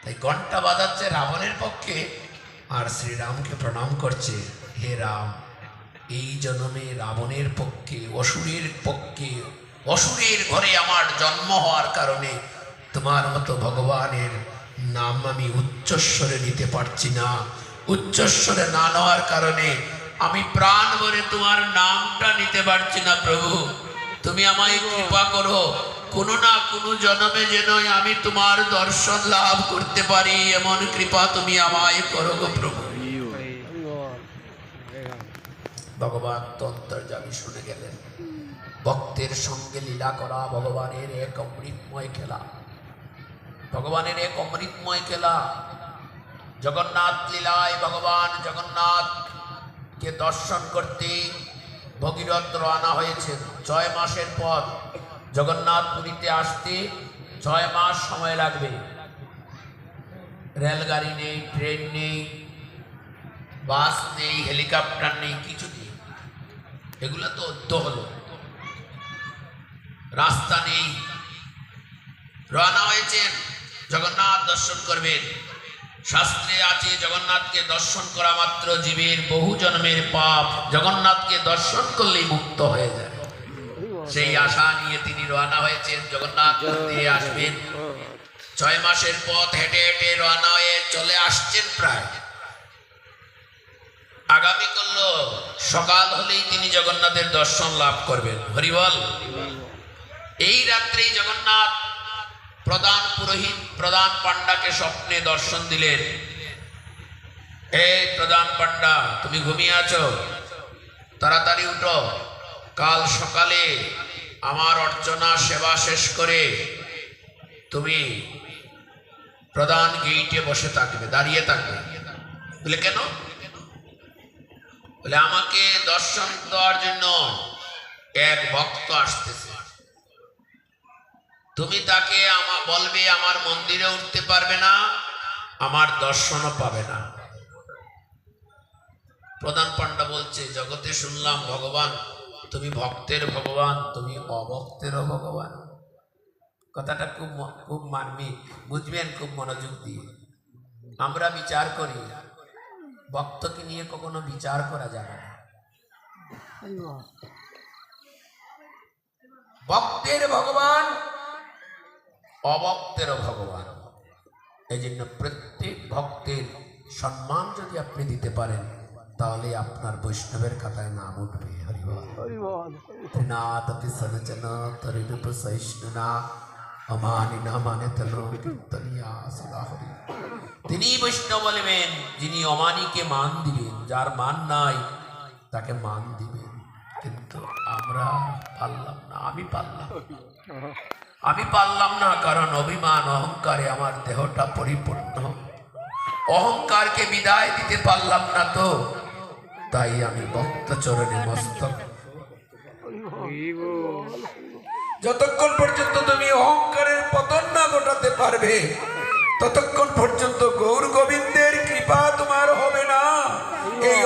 এই ঘন্টা বাজাচ্ছে রাবণের পক্ষে আর শ্রীরামকে প্রণাম করছে, হে রাম, এই জন্মে রাবণের পক্ষে, অসুরের পক্ষে, অসুরের ঘরে আমার জন্ম হওয়ার কারণে তোমার মতো ভগবানের নাম আমি উচ্চস্বরে নিতে পারছি না। উচ্চস্বরে না নেওয়ার কারণে আমি প্রাণ ভরে তোমার নামটা নিতে পারছি না। প্রভু, তুমি আমায় কৃপা করো, কোনো না কোনো জন্মে যেন আমি তোমার দর্শন লাভ করতে পারি, এমন কৃপা তুমি আমায় করো গো প্রভু। ভগবান তো অন্তর্যামী শুনে গেলেন। ভক্তের সঙ্গে লীলা করা ভগবানের এক অমৃতময় খেলা, ভগবানের এক অমৃতময় খেলা। জগন্নাথ লীলায় ভগবান জগন্নাথকে দর্শন করতে ভগীরথ রওনা হয়েছেন। 6 মাসের পর জগন্নাথ পুরীতে আসতে 6 মাস সময় লাগবে। রেলগাড়ি নেই, ট্রেন নেই, বাস নেই, হেলিকপ্টার নেই, কিছু নেই। এগুলো তো অদ্য হলো, রাস্তা নেই। রওনা হয়েছেন, জগন্নাথ দর্শন করবেন। শাস্ত্রে আছে জগন্নাথকে দর্শন করা মাত্র জীবের বহু জন্মের পাপ জগন্নাথকে দর্শন করলেই মুক্ত হয়ে যায়। সেই আশা নিয়ে তিনি রওনা হয়েছেন, জগন্নাথ মন্দিরে আসবেন। 6 মাসের পথ হেঁটে হেঁটে রওনা হয়ে চলে আসছেন। প্রায় আগামীকাল সকাল হলেই তিনি জগন্নাথের দর্শন লাভ করবেন। হরিবল। এই রাত্রেই জগন্নাথ প্রধান পুরোহিত, প্রধান পান্ডাকে স্বপ্নে দর্শন দিলেন। এই প্রধান পান্ডা, তুমি ঘুমিয়ে আছো, তাড়াতাড়ি উঠো, কাল সকালে আমার অর্চনা সেবা শেষ করে তুমি প্রধান গেইটে বসে থাকবে, দাঁড়িয়ে থাকবে। বলে কেন? বলে আমাকে দর্শন দেওয়ার জন্য এক ভক্ত আসতেছে। তুমি তাকে বলবে আমার মন্দিরে উঠতে পারবে না, আমার দর্শনও পাবে না। প্রধান পান্ডা বলছে, জগতে শুনলাম ভগবান, তুমি ভক্তের ভগবান, তুমি অভক্তেরও ভগবান। কথাটা খুব মার্মিক, বুঝবেন খুব মনোযোগ দিয়ে। আমরা বিচার করি, ভক্তকে নিয়ে কখনো বিচার করা যাবে না। ভক্তের ভগবান, অভক্তেরও ভগবান। এই জন্য প্রত্যেক ভক্তের সম্মান যদি আপনি দিতে পারেন, তাহলে আপনার বৈষ্ণবের খাতায় নাম উঠবে। হরিবল। তিনি বৈষ্ণব বলবেন যিনি অমানিকে মান দিবেন, যার মান নাই তাকে মান দিবেন। কিন্তু আমরা পারলাম না, আমি পারলাম না, কারণ অভিমান অহংকারে আমার দেহটা পরিপূর্ণ। অহংকারকে বিদায় দিতে পারলাম না, তো তাই আমি ভক্ত চরণে মস্তক। যতক্ষণ পর্যন্ত তুমি অহংকারের পতন না ঘটাতে পারবে, ততক্ষণ পর্যন্ত গৌর গোবিন্দের কৃপা তোমার হবে না। এই